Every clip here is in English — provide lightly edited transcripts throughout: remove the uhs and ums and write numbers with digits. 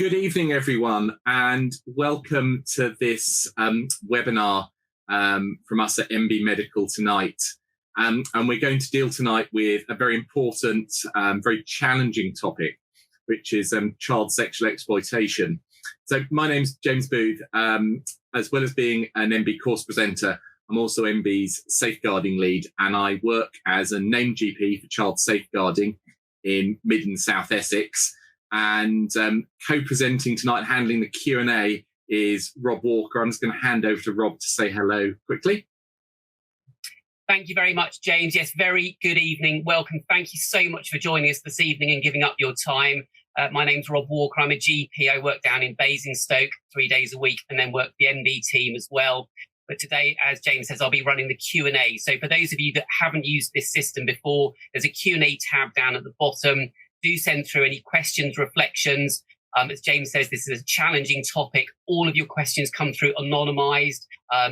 Good evening, everyone, and welcome to this webinar from us at MB Medical tonight. And we're going to deal tonight with a very important, very challenging topic, which is child sexual exploitation. So my name's James Booth. As well as being an MB course presenter, I'm also MB's safeguarding lead, and I work as a named GP for child safeguarding in Mid and South Essex. And co-presenting tonight, handling the Q&A, is Rob Walker. I'm just going to hand over to Rob to say hello quickly. Thank you very much, James. Yes, very good evening. Welcome. Thank you so much for joining us this evening and giving up your time. My name's Rob Walker. I'm a GP. I work down in Basingstoke 3 days a week and then work the MB team as well. But today, as James says, I'll be running the Q&A. So for those of you that haven't used this system before, there's a Q&A tab down at the bottom. Do send through any questions, reflections. As James says, this is a challenging topic. All of your questions come through anonymised.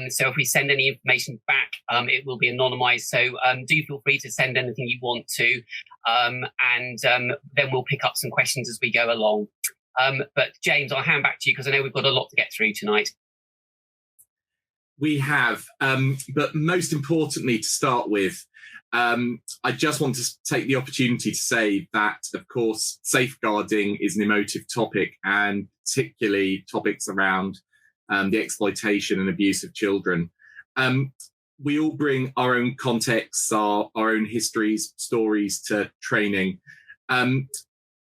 So if we send any information back, it will be anonymised. So do feel free to send anything you want to. And then we'll pick up some questions as we go along. But James, I'll hand back to you because I know we've got a lot to get through tonight. We have, but most importantly to start with, I just want to take the opportunity to say that, of course, safeguarding is an emotive topic, and particularly topics around the exploitation and abuse of children. We all bring our own contexts, our own histories, stories to training.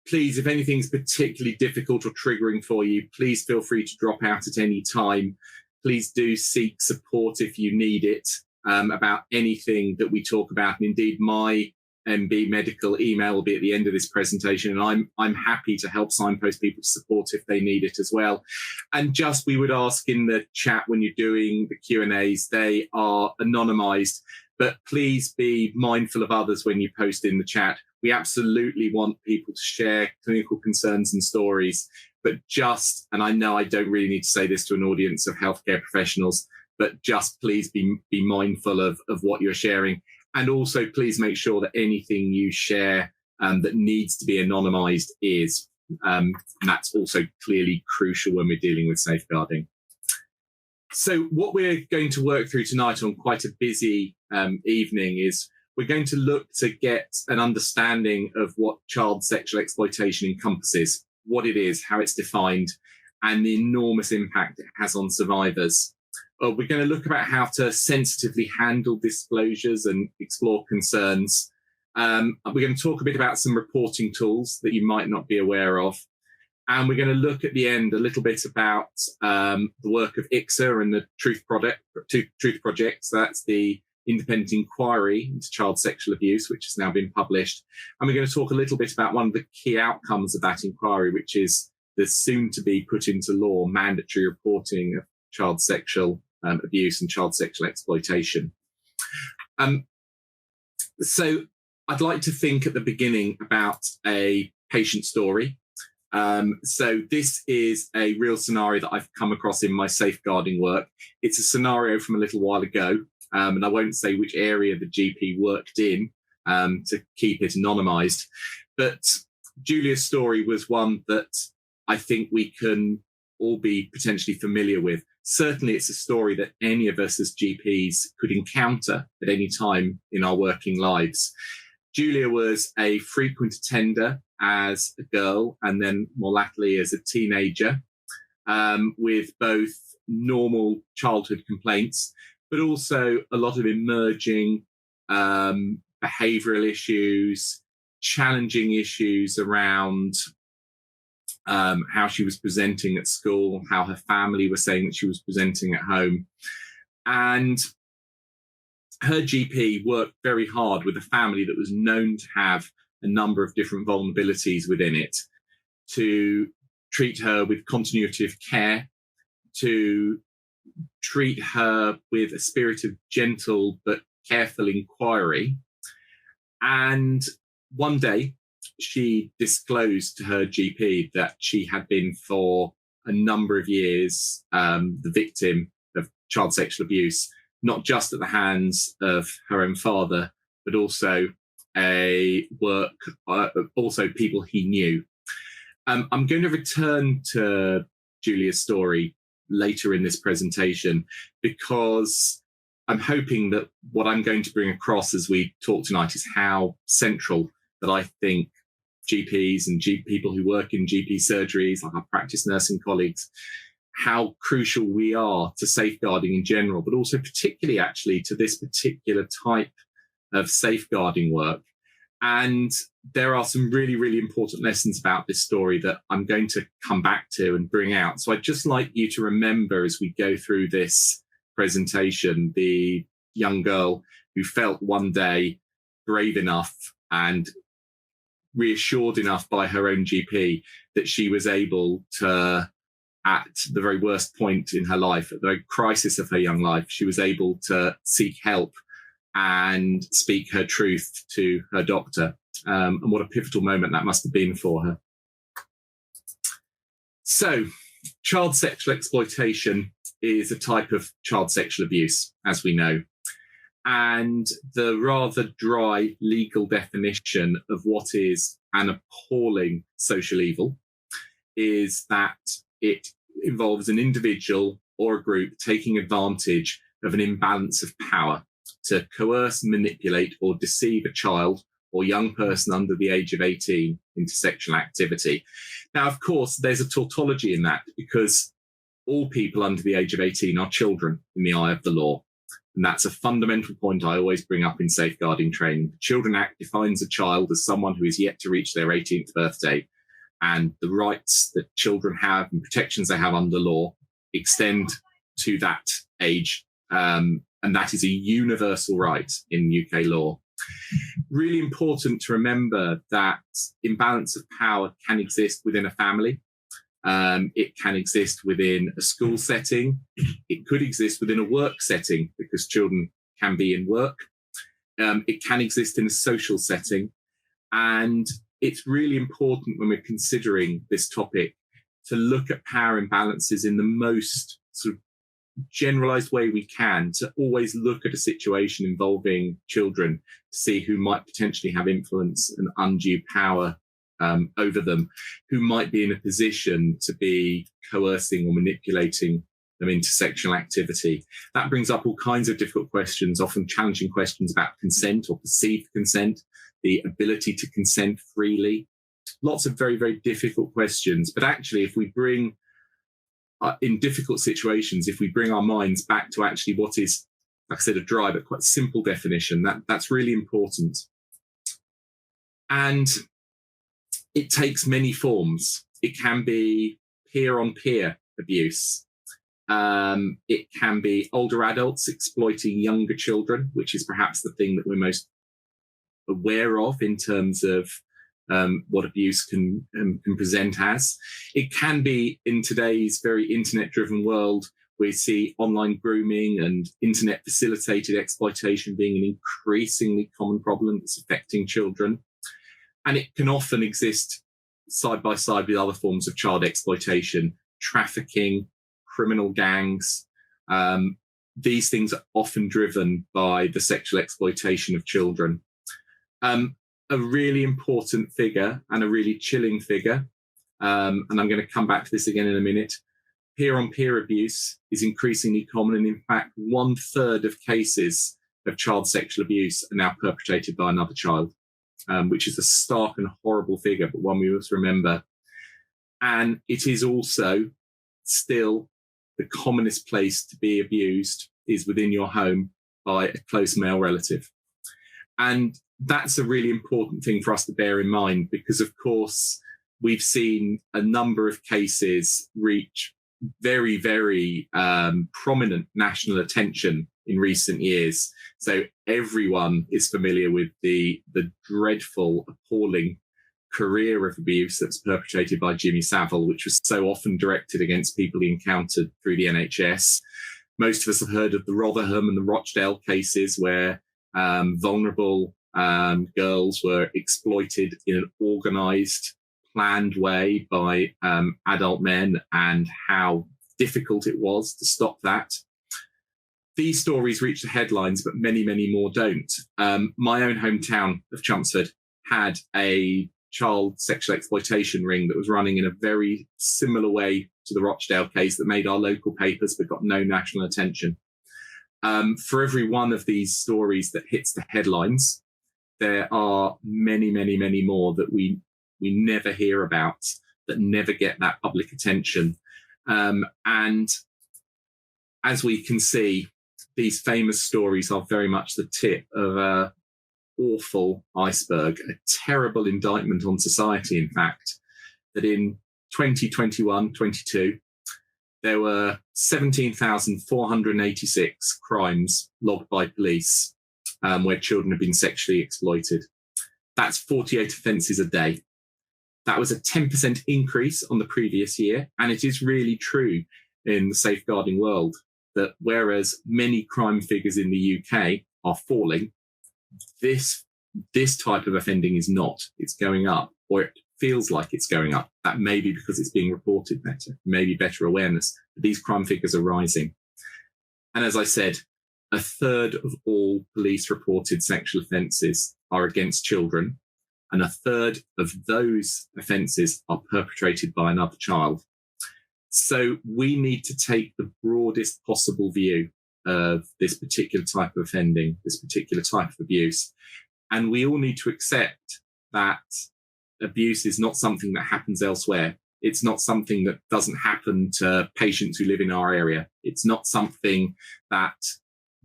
Please, if anything's particularly difficult or triggering for you, please feel free to drop out at any time. Please do seek support if you need it. About anything that we talk about. And indeed, my MB Medical email will be at the end of this presentation, and I'm happy to help signpost people to support if they need it as well. And just we would ask in the chat when you're doing the Q&As, they are anonymised, but please be mindful of others when you post in the chat. We absolutely want people to share clinical concerns and stories, but just, and I know I don't really need to say this to an audience of healthcare professionals, but just please be mindful of what you're sharing. And also please make sure that anything you share that needs to be anonymised is. And that's also clearly crucial when we're dealing with safeguarding. So what we're going to work through tonight on quite a busy evening is we're going to look to get an understanding of what child sexual exploitation encompasses, what it is, how it's defined, and the enormous impact it has on survivors. We're going to look about how to sensitively handle disclosures and explore concerns. We're going to talk a bit about some reporting tools that you might not be aware of. And we're going to look at the end a little bit about the work of ICSA and the Truth Project. So that's the independent inquiry into child sexual abuse, which has now been published. And we're going to talk a little bit about one of the key outcomes of that inquiry, which is the soon to be put into law mandatory reporting of child sexual abuse and child sexual exploitation. So I'd like to think at the beginning about a patient story. So this is a real scenario that I've come across in my safeguarding work. It's a scenario from a little while ago, and I won't say which area the GP worked in to keep it anonymised. But Julia's story was one that I think we can all be potentially familiar with. Certainly, it's a story that any of us as GPs could encounter at any time in our working lives. Julia was a frequent attender as a girl and then more latterly as a teenager, with both normal childhood complaints, but also a lot of emerging behavioural issues, challenging issues around how she was presenting at school, how her family were saying that she was presenting at home. And her GP worked very hard with a family that was known to have a number of different vulnerabilities within it, to treat her with continuity of care, to treat her with a spirit of gentle but careful inquiry. And one day, she disclosed to her GP that she had been for a number of years the victim of child sexual abuse, not just at the hands of her own father, but also also people he knew. I'm going to return to Julia's story later in this presentation, because I'm hoping that what I'm going to bring across as we talk tonight is how central that I think GPs and people who work in GP surgeries, like our practice nursing colleagues, how crucial we are to safeguarding in general, but also particularly actually to this particular type of safeguarding work. And there are some really, really important lessons about this story that I'm going to come back to and bring out. So I'd just like you to remember as we go through this presentation, the young girl who felt one day brave enough and reassured enough by her own GP that she was able to, at the very worst point in her life, at the very crisis of her young life, she was able to seek help and speak her truth to her doctor. And what a pivotal moment that must have been for her. So, child sexual exploitation is a type of child sexual abuse, as we know. And the rather dry legal definition of what is an appalling social evil is that it involves an individual or a group taking advantage of an imbalance of power to coerce, manipulate, or deceive a child or young person under the age of 18 into sexual activity. Now, of course, there's a tautology in that, because all people under the age of 18 are children in the eye of the law. And that's a fundamental point I always bring up in safeguarding training. The Children Act defines a child as someone who is yet to reach their 18th birthday, and the rights that children have and protections they have under law extend to that age. And that is a universal right in UK law. Really important to remember that imbalance of power can exist within a family. It can exist within a school setting. It could exist within a work setting, because children can be in work. It can exist in a social setting. And it's really important when we're considering this topic to look at power imbalances in the most sort of generalized way we can, to always look at a situation involving children to see who might potentially have influence and undue power over them, who might be in a position to be coercing or manipulating them into sexual activity. That brings up all kinds of difficult questions, often challenging questions about consent or perceived consent, the ability to consent freely. Lots of very, very difficult questions. But actually, if we bring in difficult situations, if we bring our minds back to actually what is, like I said, a dry but quite simple definition, that's really important. And it takes many forms. It can be peer-on-peer abuse. It can be older adults exploiting younger children, which is perhaps the thing that we're most aware of in terms of what abuse can present as. It can be, in today's very internet-driven world, we see online grooming and internet-facilitated exploitation being an increasingly common problem that's affecting children. And it can often exist side by side with other forms of child exploitation, trafficking, criminal gangs. These things are often driven by the sexual exploitation of children. A really important figure and a really chilling figure, and I'm going to come back to this again in a minute. Peer-on-peer abuse is increasingly common, and in fact, 1/3 of cases of child sexual abuse are now perpetrated by another child, which is a stark and horrible figure, but one we must remember. And it is also still the commonest place to be abused is within your home by a close male relative. And that's a really important thing for us to bear in mind, because, of course, we've seen a number of cases reach very, very prominent national attention in recent years. So everyone is familiar with the dreadful, appalling career of abuse that's perpetrated by Jimmy Savile, which was so often directed against people he encountered through the NHS. Most of us have heard of the Rotherham and the Rochdale cases, where vulnerable girls were exploited in an organised, planned way by adult men, and how difficult it was to stop that. These stories reach the headlines, but many, many more don't. My own hometown of Chelmsford had a child sexual exploitation ring that was running in a very similar way to the Rochdale case that made our local papers but got no national attention. For every one of these stories that hits the headlines, there are many, many, many more that we never hear about, that never get that public attention. And as we can see, these famous stories are very much the tip of an awful iceberg, a terrible indictment on society, in fact, that in 2021-22, there were 17,486 crimes logged by police where children have been sexually exploited. That's 48 offences a day. That was a 10% increase on the previous year. And it is really true in the safeguarding world that whereas many crime figures in the UK are falling, this type of offending is not. It's going up, or it feels like it's going up. That may be because it's being reported better, maybe better awareness. But these crime figures are rising. And as I said, a third of all police reported sexual offences are against children, and a third of those offences are perpetrated by another child. So we need to take the broadest possible view of this particular type of offending, this particular type of abuse. And we all need to accept that abuse is not something that happens elsewhere. It's not something that doesn't happen to patients who live in our area. It's not something that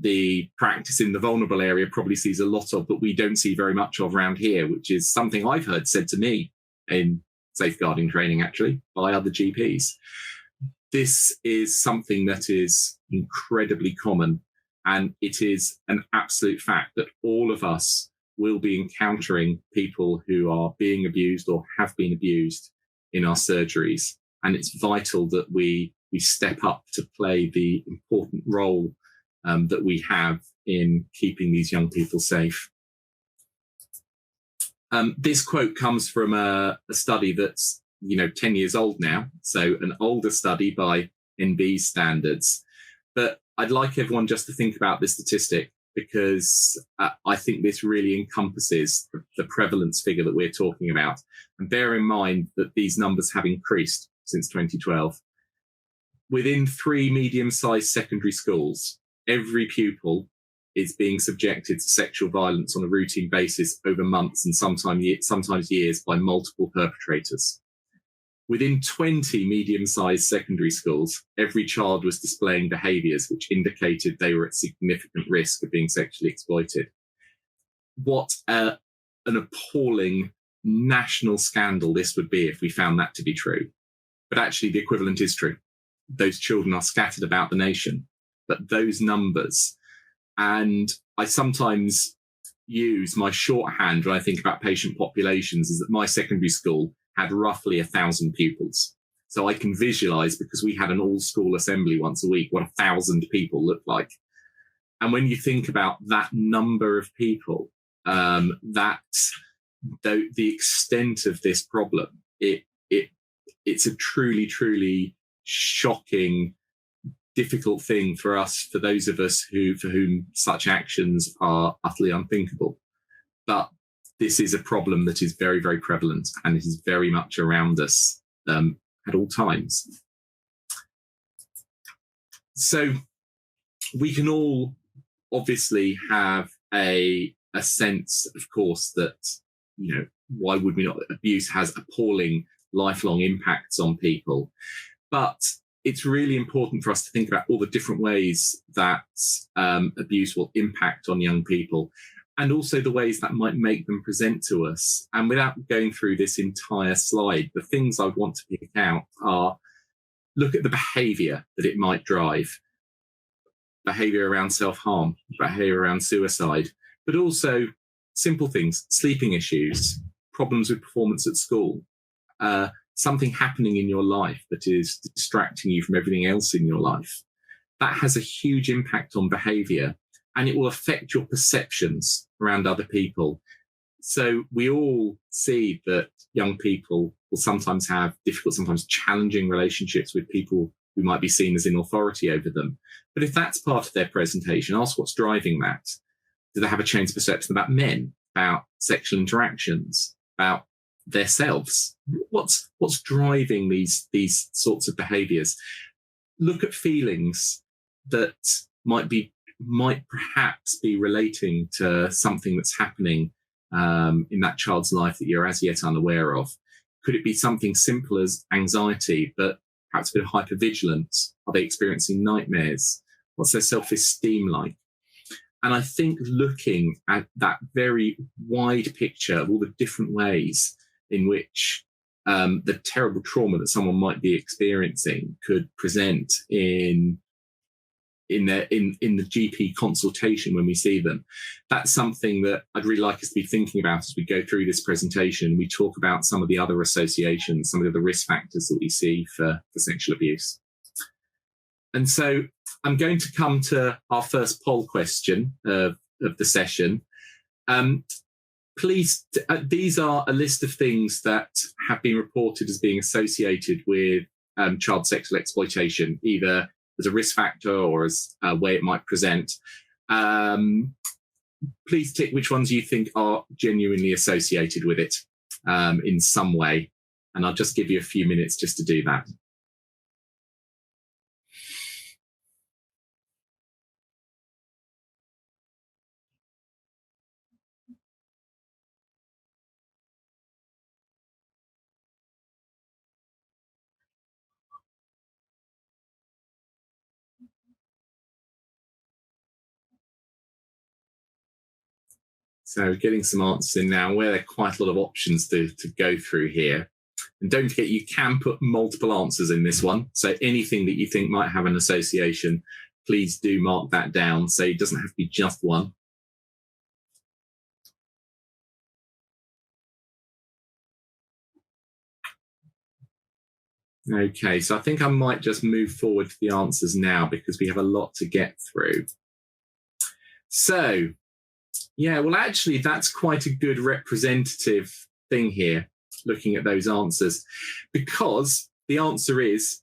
the practice in the vulnerable area probably sees a lot of, but we don't see very much of around here, which is something I've heard said to me in safeguarding training, actually, by other GPs. This is something that is incredibly common, and it is an absolute fact that all of us will be encountering people who are being abused or have been abused in our surgeries. And it's vital that we step up to play the important role that we have in keeping these young people safe. This quote comes from a study that's 10 years old now, so an older study by NB standards. But I'd like everyone just to think about this statistic, because I think this really encompasses the prevalence figure that we're talking about. And bear in mind that these numbers have increased since 2012. Within 3 medium-sized secondary schools, every pupil is being subjected to sexual violence on a routine basis over months and sometimes years by multiple perpetrators. Within 20 medium-sized secondary schools, every child was displaying behaviours which indicated they were at significant risk of being sexually exploited. What an appalling national scandal this would be if we found that to be true. But actually, the equivalent is true. Those children are scattered about the nation. But those numbers, and I sometimes use my shorthand when I think about patient populations, is that my secondary school had roughly 1,000 pupils. So I can visualize, because we had an all-school assembly once a week, what 1,000 people looked like. And when you think about that number of people, the extent of this problem, it's a truly, truly shocking, difficult thing for those of us for whom such actions are utterly unthinkable. But this is a problem that is very, very prevalent, and it is very much around us at all times. So we can all obviously have a sense, of course, that, why would we not? Abuse has appalling lifelong impacts on people. But it's really important for us to think about all the different ways that abuse will impact on young people, and also the ways that might make them present to us. And without going through this entire slide, the things I would want to pick out are, look at the behaviour that it might drive. Behaviour around self-harm, behaviour around suicide, but also simple things, sleeping issues, problems with performance at school, something happening in your life that is distracting you from everything else in your life. That has a huge impact on behaviour, and it will affect your perceptions around other people. So we all see that young people will sometimes have difficult, sometimes challenging relationships with people who might be seen as in authority over them. But if that's part of their presentation, ask what's driving that. Do they have a changed perception about men, about sexual interactions, about themselves. What's driving these sorts of behaviours? Look at feelings that might perhaps be relating to something that's happening in that child's life that you're as yet unaware of. Could it be something simple as anxiety, but perhaps a bit of hypervigilance? Are they experiencing nightmares? What's their self-esteem like? And I think looking at that very wide picture of all the different ways in which the terrible trauma that someone might be experiencing could present in the GP consultation when we see them, that's something that I'd really like us to be thinking about as we go through this presentation. We talk about some of the other associations, some of the risk factors that we see for sexual abuse. And so I'm going to come to our first poll question of the session. Please, these are a list of things that have been reported as being associated with child sexual exploitation, either as a risk factor or as a way it might present. Please tick which ones you think are genuinely associated with it in some way. And I'll just give you a few minutes just to do that. So getting some answers in now, where there are quite a lot of options to go through here. And don't forget, you can put multiple answers in this one. So anything that you think might have an association, please do mark that down. So it doesn't have to be just one. Okay, so I think I might just move forward to the answers now because we have a lot to get through. So, yeah, well, actually, that's quite a good representative thing here, looking at those answers, because the answer is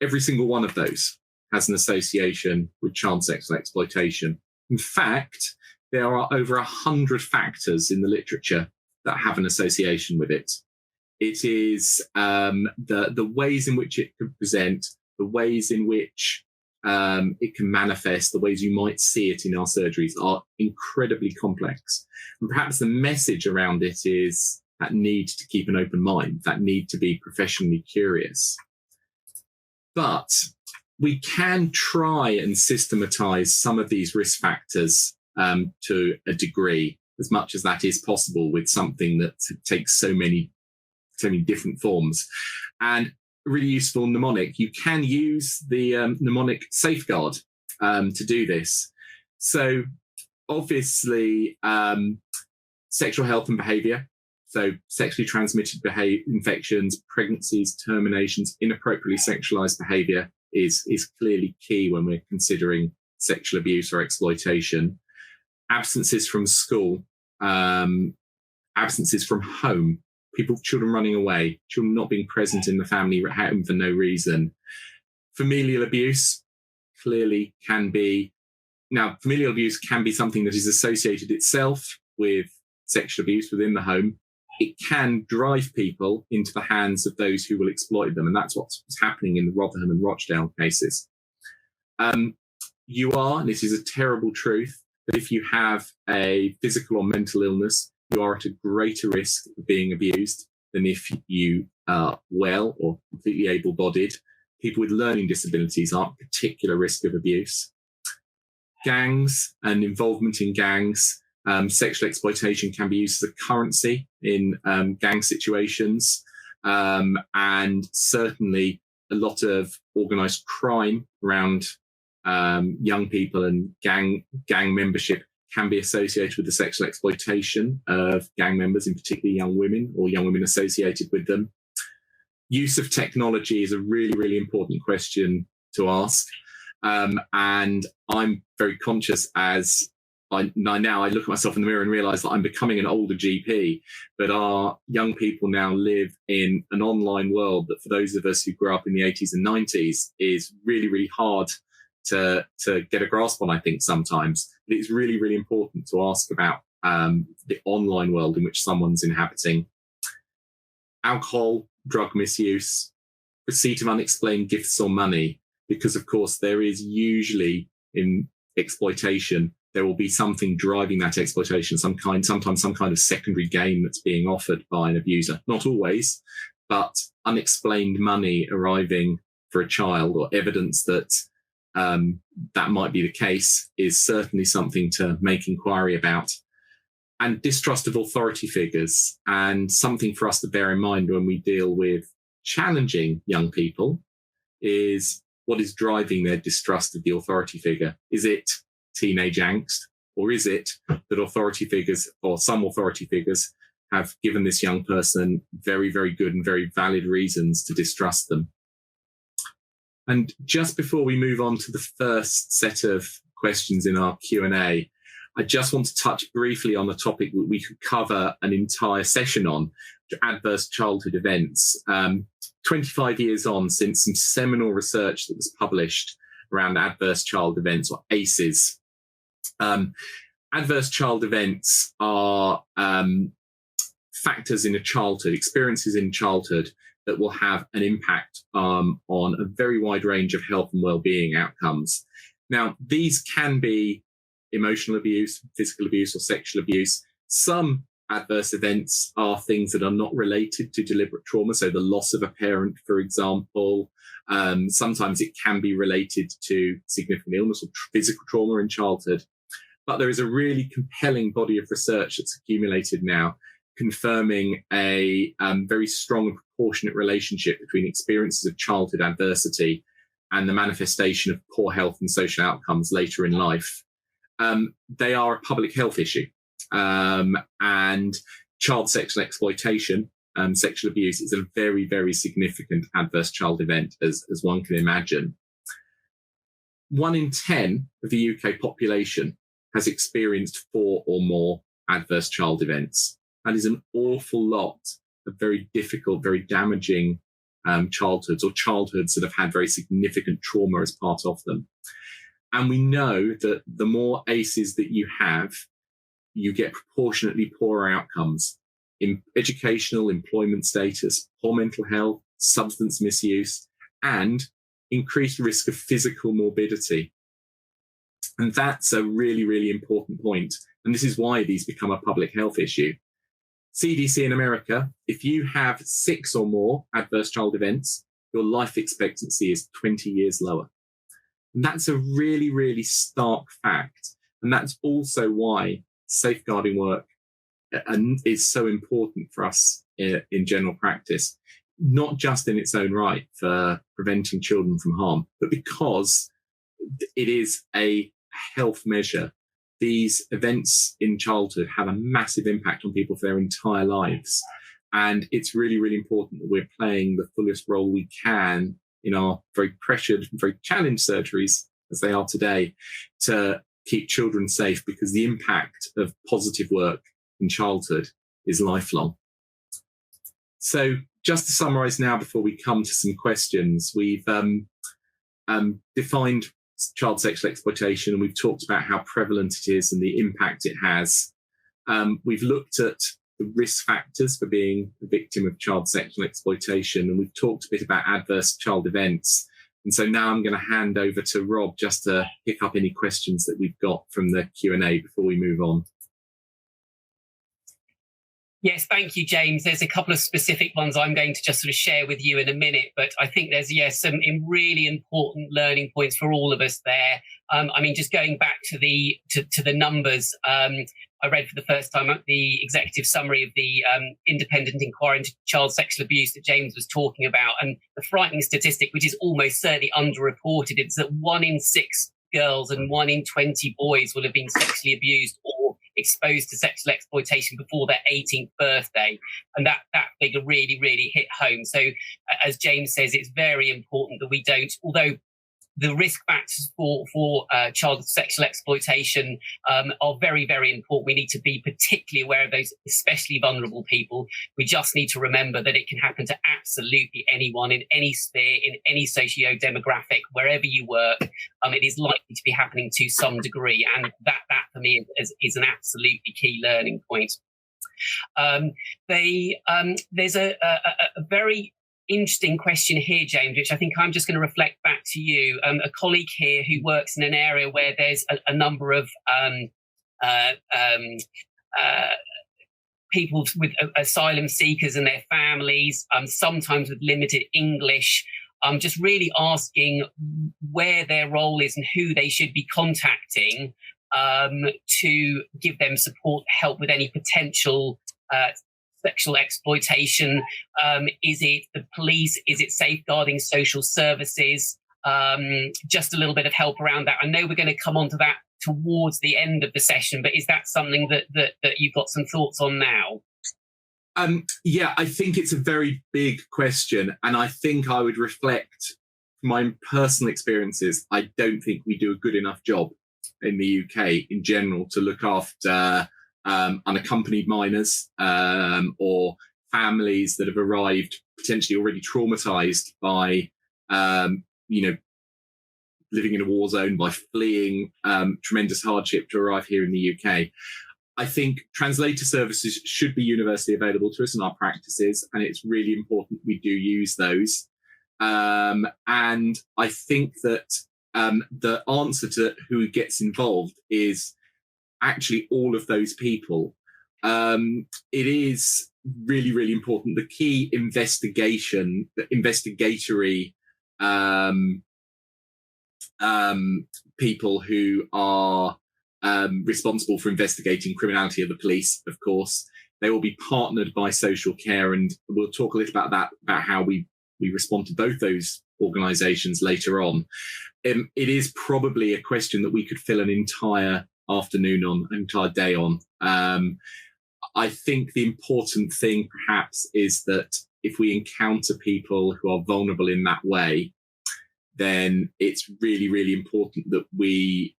every single one of those has an association with child sexual exploitation. In fact, there are over 100 factors in the literature that have an association with it. It is the ways in which it can present, the ways in which it can manifest, the ways you might see it in our surgeries are incredibly complex. And perhaps the message around it is that need to keep an open mind, that need to be professionally curious. But we can try and systematize some of these risk factors to a degree, as much as that is possible with something that takes so many different forms. And really useful mnemonic, you can use the mnemonic safeguard to do this. So obviously, sexual health and behavior. So sexually transmitted infections, pregnancies, terminations, inappropriately sexualized behavior is clearly key when we're considering sexual abuse or exploitation. Absences from school, absences from home, children running away, children not being present in the family home for no reason. Familial abuse clearly can be, now familial abuse can be something that is associated itself with sexual abuse within the home. It can drive people into the hands of those who will exploit them. And that's what's happening in the Rotherham and Rochdale cases. You are, and this is a terrible truth, that if you have a physical or mental illness, you are at a greater risk of being abused than if you are well or completely able-bodied. People with learning disabilities are at particular risk of abuse. Gangs and involvement in gangs, sexual exploitation can be used as a currency in gang situations. And certainly a lot of organised crime around young people and gang membership can be associated with the sexual exploitation of gang members, in particular young women or young women associated with them. Use of technology is a really, really important question to ask. And I'm very conscious as I look at myself in the mirror and realise that I'm becoming an older GP, but our young people now live in an online world that for those of us who grew up in the 80s and 90s is really, really hard to get a grasp on, I think, sometimes. But it's really, really important to ask about the online world in which someone's inhabiting. alcohol, drug misuse, receipt of unexplained gifts or money, because of course there is usually in exploitation, there will be something driving that exploitation, sometimes some kind of secondary gain that's being offered by an abuser. Not always, but unexplained money arriving for a child or evidence that that might be the case is certainly something to make inquiry about. And distrust of authority figures, and something for us to bear in mind when we deal with challenging young people is what is driving their distrust of the authority figure. Is it teenage angst, or is it that authority figures, or some authority figures, have given this young person very, very good and very valid reasons to distrust them? And just before we move on to the first set of questions in our Q&A, I just want to touch briefly on a topic that we could cover an entire session on, adverse childhood events. 25 years on since some seminal research that was published around adverse child events, or ACEs. Adverse child events are factors in a childhood, experiences in childhood that will have an impact on a very wide range of health and well-being outcomes. Now, these can be emotional abuse, physical abuse, or sexual abuse. Some adverse events are things that are not related to deliberate trauma, so the loss of a parent, for example. Sometimes it can be related to significant illness or physical trauma in childhood. But there is a really compelling body of research that's accumulated now, confirming a very strong and proportionate relationship between experiences of childhood adversity and the manifestation of poor health and social outcomes later in life. They are a public health issue. And child sexual exploitation, sexual abuse, is a very, very significant adverse child event, as one can imagine. 1 in 10 of the UK population has experienced 4 or more adverse child events. That is an awful lot of very difficult, very damaging childhoods, or childhoods that have had very significant trauma as part of them. And we know that the more ACEs that you have, you get proportionately poorer outcomes in educational, employment status, poor mental health, substance misuse, and increased risk of physical morbidity. And that's a really, really important point. And this is why these become a public health issue. CDC in America, if you have 6 or more adverse child events, your life expectancy is 20 years lower. And that's a really, really stark fact. And that's also why safeguarding work is so important for us in general practice, not just in its own right for preventing children from harm, but because it is a health measure. These events in childhood have a massive impact on people for their entire lives. And it's really, really important that we're playing the fullest role we can in our very pressured, very challenged surgeries, as they are today, to keep children safe, because the impact of positive work in childhood is lifelong. So just to summarize now before we come to some questions, we've defined child sexual exploitation, and we've talked about how prevalent it is and the impact it has. We've looked at the risk factors for being a victim of child sexual exploitation, and we've talked a bit about adverse child events. And so now I'm going to hand over to Rob just to pick up any questions that we've got from the Q&A before we move on. Yes, thank you, James. There's a couple of specific ones I'm going to just sort of share with you in a minute, but I think there's, some really important learning points for all of us there. I mean, just going back to the numbers, I read for the first time the executive summary of the independent inquiry into child sexual abuse that James was talking about. And the frightening statistic, which is almost certainly underreported, is that 1 in 6 girls and 1 in 20 boys will have been sexually abused or exposed to sexual exploitation before their 18th birthday. And that figure really, really hit home. So as James says, it's very important that we don't, although the risk factors for child sexual exploitation are very, very important. We need to be particularly aware of those especially vulnerable people. We just need to remember that it can happen to absolutely anyone in any sphere, in any socio-demographic, wherever you work. It is likely to be happening to some degree. And that for me is an absolutely key learning point. There's a very interesting question here, James, which I think I'm just going to reflect back to you. A colleague here who works in an area where there's a number of people with asylum seekers and their families, sometimes with limited English, just really asking where their role is and who they should be contacting to give them support, help with any potential sexual exploitation. Is it the police? Is it safeguarding social services? Just a little bit of help around that. I know we're going to come on to that towards the end of the session, but is that something that you've got some thoughts on now? Yeah, I think it's a very big question, and I think I would reflect my personal experiences. I don't think we do a good enough job in the UK in general to look after unaccompanied minors or families that have arrived potentially already traumatized by living in a war zone, by fleeing tremendous hardship to arrive here in the UK. I think translator services should be universally available to us in our practices, and it's really important we do use those. And I think that the answer to who gets involved is actually all of those people. It is really, really important. The key investigatory people who are responsible for investigating criminality of the police, of course, they will be partnered by social care, and we'll talk a little about how we respond to both those organisations later on. It is probably a question that we could fill an entire afternoon on, an entire day on. I think the important thing perhaps is that if we encounter people who are vulnerable in that way, then it's really, really important that we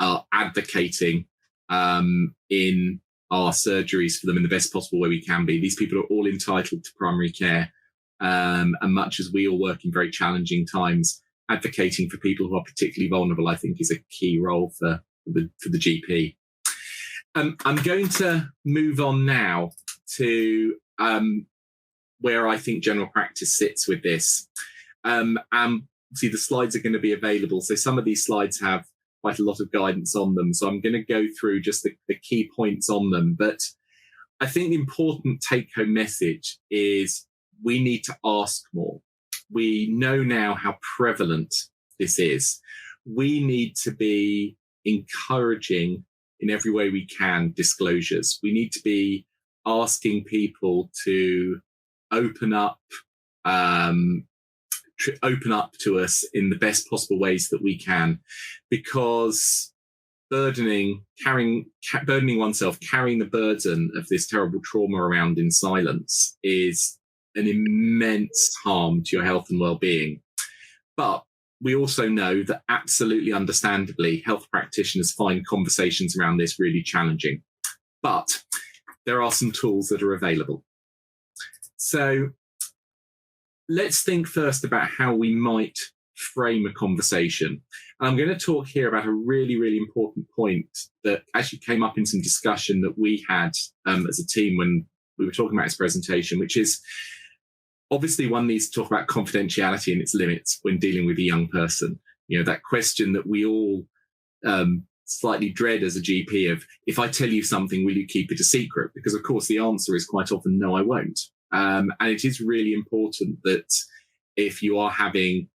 are advocating in our surgeries for them in the best possible way we can be. These people are all entitled to primary care, and much as we all work in very challenging times, advocating for people who are particularly vulnerable, I think, is a key role for the GP. I'm going to move on now to where I think general practice sits with this. See, the slides are going to be available. So some of these slides have quite a lot of guidance on them. So I'm going to go through just the key points on them. But I think the important take-home message is we need to ask more. We know now how prevalent this is. We need to be encouraging in every way we can disclosures. We need to be asking people to open up to us in the best possible ways that we can, because burdening oneself, carrying the burden of this terrible trauma around in silence is an immense harm to your health and well-being. But we also know that, absolutely understandably, health practitioners find conversations around this really challenging. But there are some tools that are available. So let's think first about how we might frame a conversation. And I'm going to talk here about a really, really important point that actually came up in some discussion that we had as a team when we were talking about this presentation, which is obviously one needs to talk about confidentiality and its limits when dealing with a young person. You know, that question that we all slightly dread as a GP of, if I tell you something, will you keep it a secret? Because, of course, the answer is quite often, no, I won't. And it is really important that if you are having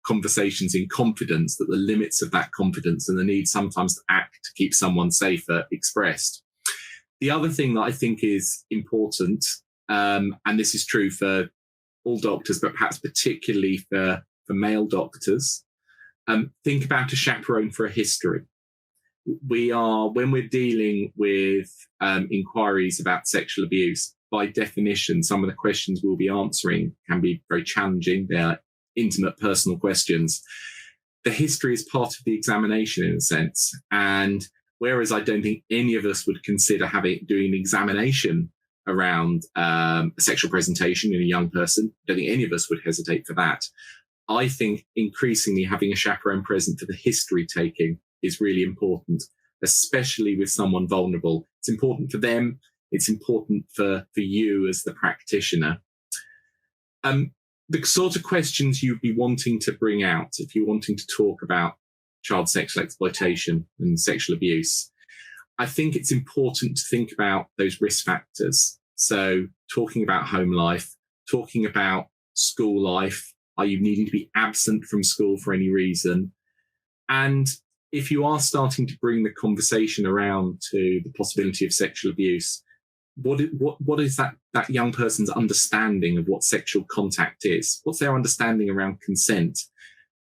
conversations in confidence, that the limits of that confidence and the need sometimes to act to keep someone safer expressed. The other thing that I think is important, and this is true for all doctors, but perhaps particularly for male doctors, think about a chaperone for a history. When we're dealing with inquiries about sexual abuse, by definition, some of the questions we'll be answering can be very challenging. They're intimate, personal questions. The history is part of the examination in a sense. And whereas I don't think any of us would consider doing an examination around a sexual presentation in a young person, I don't think any of us would hesitate for that. I think increasingly having a chaperone present for the history taking is really important, especially with someone vulnerable. It's important for them. It's important for you as the practitioner. The sort of questions you'd be wanting to bring out if you're wanting to talk about child sexual exploitation and sexual abuse, I think it's important to think about those risk factors. So talking about home life, talking about school life. Are you needing to be absent from school for any reason? And if you are starting to bring the conversation around to the possibility of sexual abuse, what is that young person's understanding of what sexual contact is? What's their understanding around consent?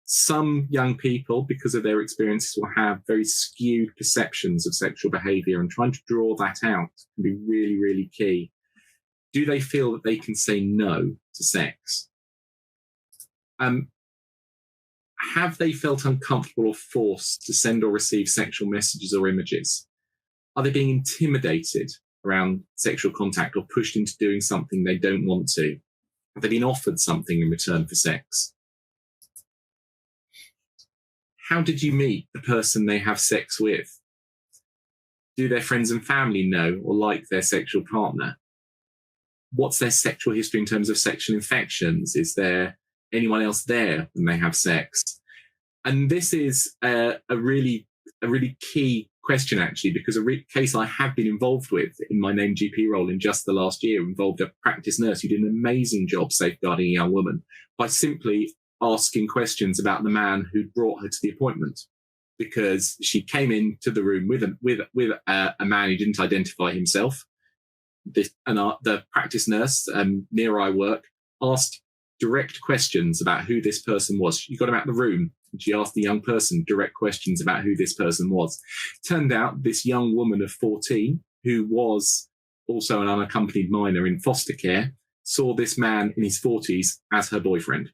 Some young people, because of their experiences, will have very skewed perceptions of sexual behaviour, and trying to draw that out can be really, really key. Do they feel that they can say no to sex? Have they felt uncomfortable or forced to send or receive sexual messages or images? Are they being intimidated around sexual contact or pushed into doing something they don't want to? Have they been offered something in return for sex? How did you meet the person they have sex with? Do their friends and family know or like their sexual partner? What's their sexual history in terms of sexual infections? Is there anyone else there when they have sex? And this is a really key question, actually, because a case I have been involved with in my named GP role in just the last year involved a practice nurse who did an amazing job safeguarding a young woman by simply asking questions about the man who'd brought her to the appointment, because she came into the room with a man who didn't identify himself. The practice nurse near I work asked direct questions about who this person was. She got him out of the room and she asked the young person direct questions about who this person was. Turned out this young woman of 14, who was also an unaccompanied minor in foster care, saw this man in his 40s as her boyfriend.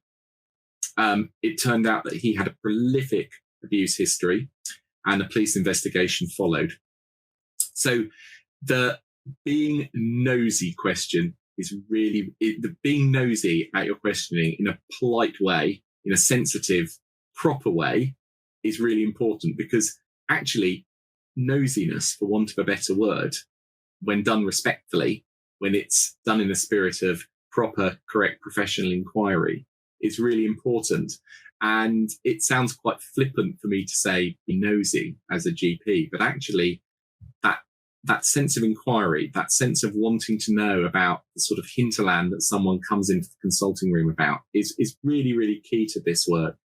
It turned out that he had a prolific abuse history, and a police investigation followed. So the being nosy question is really, the being nosy at your questioning in a polite way, in a sensitive, proper way, is really important, because actually nosiness, for want of a better word, when done respectfully, when it's done in the spirit of proper, correct professional inquiry, is really important. And it sounds quite flippant for me to say be nosy as a GP, but actually that sense of inquiry, that sense of wanting to know about the sort of hinterland that someone comes into the consulting room about is really, really key to this work.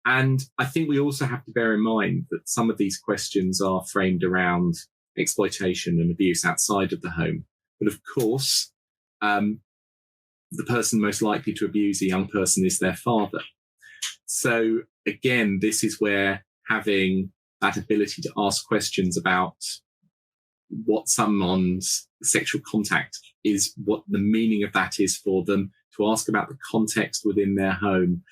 And I think we also have to bear in mind that some of these questions are framed around exploitation and abuse outside of the home. But of course, the person most likely to abuse a young person is their father. So again, this is where having that ability to ask questions about what someone's sexual contact is, what the meaning of that is for them, to ask about the context within their home,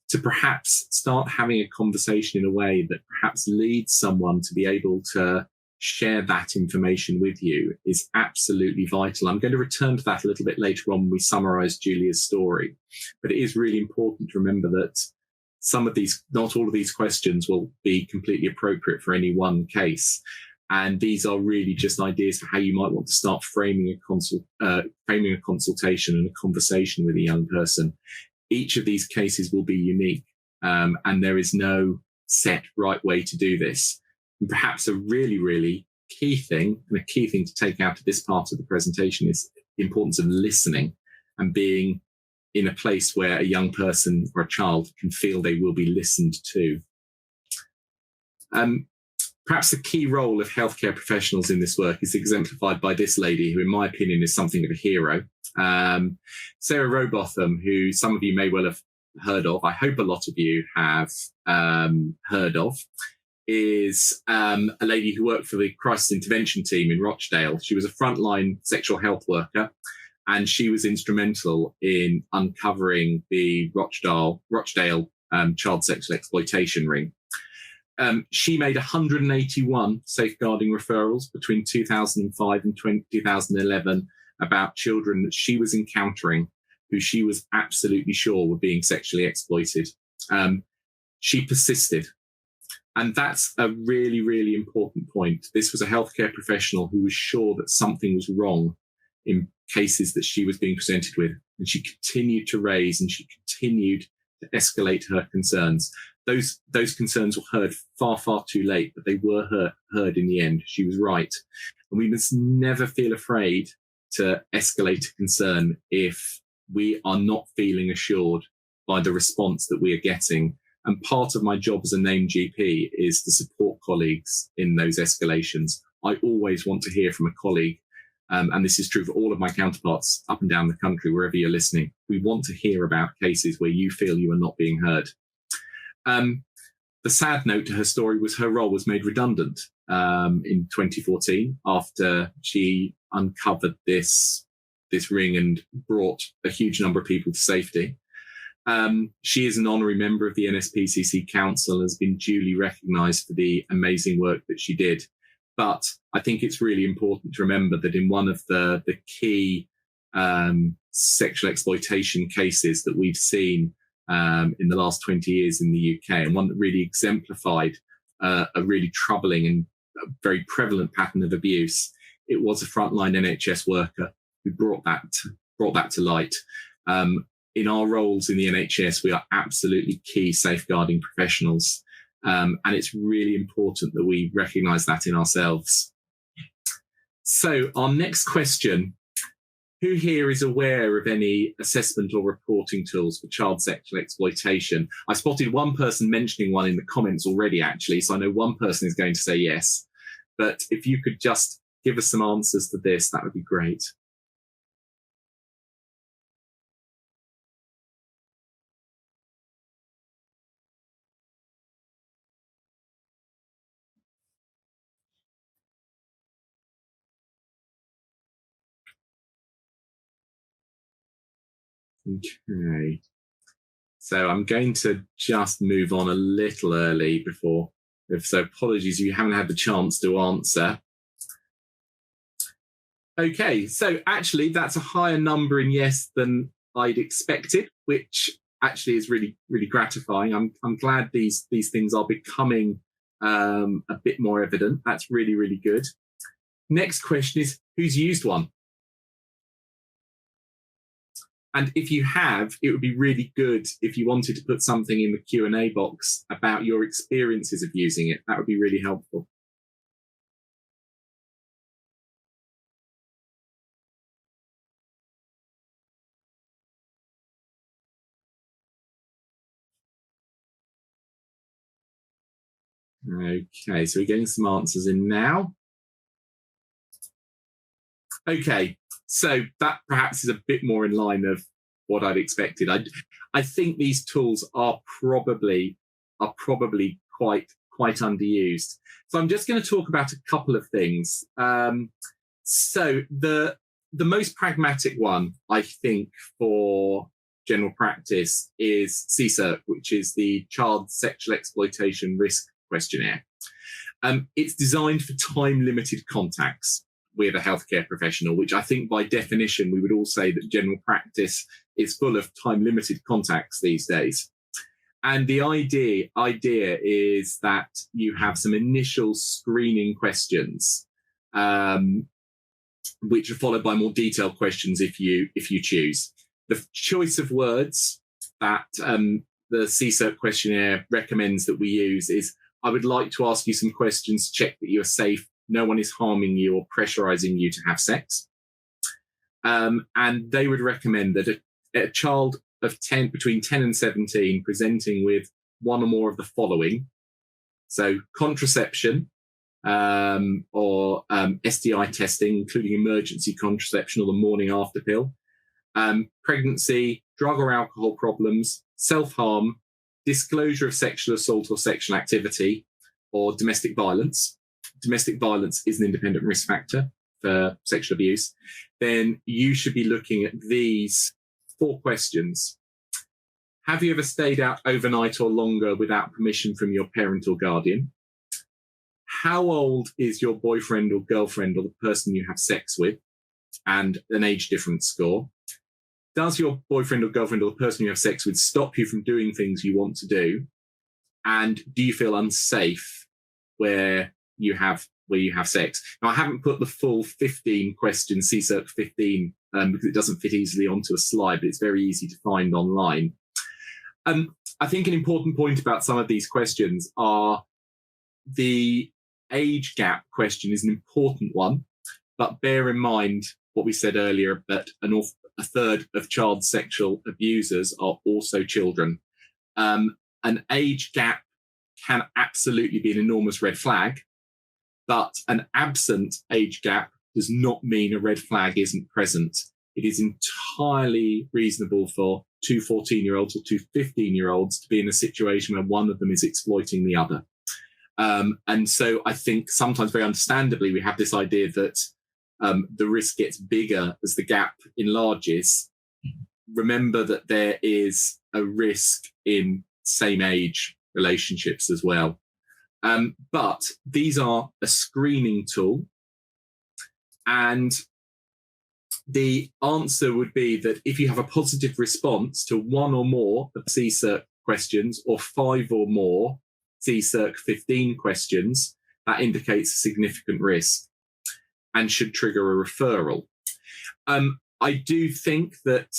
to perhaps start having a conversation in a way that perhaps leads someone to be able to share that information with you, is absolutely vital. I'm going to return to that a little bit later on when we summarize Julia's story. But it is really important to remember that some of these, not all of these questions will be completely appropriate for any one case. And these are really just ideas for how you might want to start framing a consultation and a conversation with a young person. Each of these cases will be unique, and there is no set right way to do this. And perhaps a really, really key thing, and a key thing to take out of this part of the presentation, is the importance of listening and being in a place where a young person or a child can feel they will be listened to. Perhaps the key role of healthcare professionals in this work is exemplified by this lady, who in my opinion is something of a hero. Sarah Rowbotham, who some of you may well have heard of, I hope a lot of you have heard of, is a lady who worked for the crisis intervention team in Rochdale. She was a frontline sexual health worker, and she was instrumental in uncovering the Rochdale child sexual exploitation ring. She made 181 safeguarding referrals between 2005 and 2011 about children that she was encountering who she was absolutely sure were being sexually exploited. She persisted. And that's a really, really important point. This was a healthcare professional who was sure that something was wrong in cases that she was being presented with. And she continued to raise and she continued to escalate her concerns. Those concerns were heard far, far too late, but they were heard in the end. She was right. And we must never feel afraid to escalate a concern if we are not feeling assured by the response that we are getting. And part of my job as a named GP is to support colleagues in those escalations. I always want to hear from a colleague, and this is true for all of my counterparts up and down the country, wherever you're listening. We want to hear about cases where you feel you are not being heard. The sad note to her story was her role was made redundant in 2014 after she uncovered this ring and brought a huge number of people to safety. She is an honorary member of the NSPCC Council, has been duly recognised for the amazing work that she did. But I think it's really important to remember that in one of the key sexual exploitation cases that we've seen in the last 20 years in the UK, and one that really exemplified a really troubling and very prevalent pattern of abuse, it was a frontline NHS worker who brought that to light. In our roles in the NHS, we are absolutely key safeguarding professionals. And it's really important that we recognise that in ourselves. So our next question, who here is aware of any assessment or reporting tools for child sexual exploitation? I spotted one person mentioning one in the comments already, actually, so I know one person is going to say yes. But if you could just give us some answers to this, that would be great. Okay. So I'm going to just move on a little early before, so apologies if you haven't had the chance to answer. Okay, so actually that's a higher number in yes than I'd expected, which actually is really, really gratifying. I'm glad these things are becoming a bit more evident. That's really, really good. Next question is, who's used one? And if you have, it would be really good if you wanted to put something in the Q&A box about your experiences of using it. That would be really helpful. Okay, so we're getting some answers in now. Okay, so that perhaps is a bit more in line of what I'd expected. I think these tools are probably quite underused. So I'm just going to talk about a couple of things. So the most pragmatic one, I think, for general practice is CSIRC, which is the Child Sexual Exploitation Risk Questionnaire. It's designed for time-limited contacts with a healthcare professional, which I think by definition, we would all say that general practice is full of time-limited contacts these days. And the idea is that you have some initial screening questions, which are followed by more detailed questions if you choose. The choice of words that the CSIRC questionnaire recommends that we use is, I would like to ask you some questions to check that you are safe, no one is harming you or pressurizing you to have sex. And they would recommend that a child of between 10 and 17 presenting with one or more of the following. So contraception or STI testing, including emergency contraception or the morning after pill, pregnancy, drug or alcohol problems, self-harm, disclosure of sexual assault or sexual activity, or domestic violence. Domestic violence is an independent risk factor for sexual abuse. Then you should be looking at these 4 questions. Have you ever stayed out overnight or longer without permission from your parent or guardian? How old is your boyfriend or girlfriend or the person you have sex with? And an age difference score. Does your boyfriend or girlfriend or the person you have sex with stop you from doing things you want to do? And do you feel unsafe where you have sex? Now, I haven't put the full 15 questions, CSIRC 15, because it doesn't fit easily onto a slide, but it's very easy to find online. I think an important point about some of these questions are the age gap question is an important one, but bear in mind what we said earlier, that a third of child sexual abusers are also children. An age gap can absolutely be an enormous red flag, but an absent age gap does not mean a red flag isn't present. It is entirely reasonable for two 14-year-olds or two 15-year-olds to be in a situation where one of them is exploiting the other. And so I think sometimes, very understandably, we have this idea that the risk gets bigger as the gap enlarges. Remember that there is a risk in same age relationships as well. But these are a screening tool. And the answer would be that if you have a positive response to one or more of CSIRC questions or 5 or more CSIRC 15 questions, that indicates a significant risk and should trigger a referral. I do think that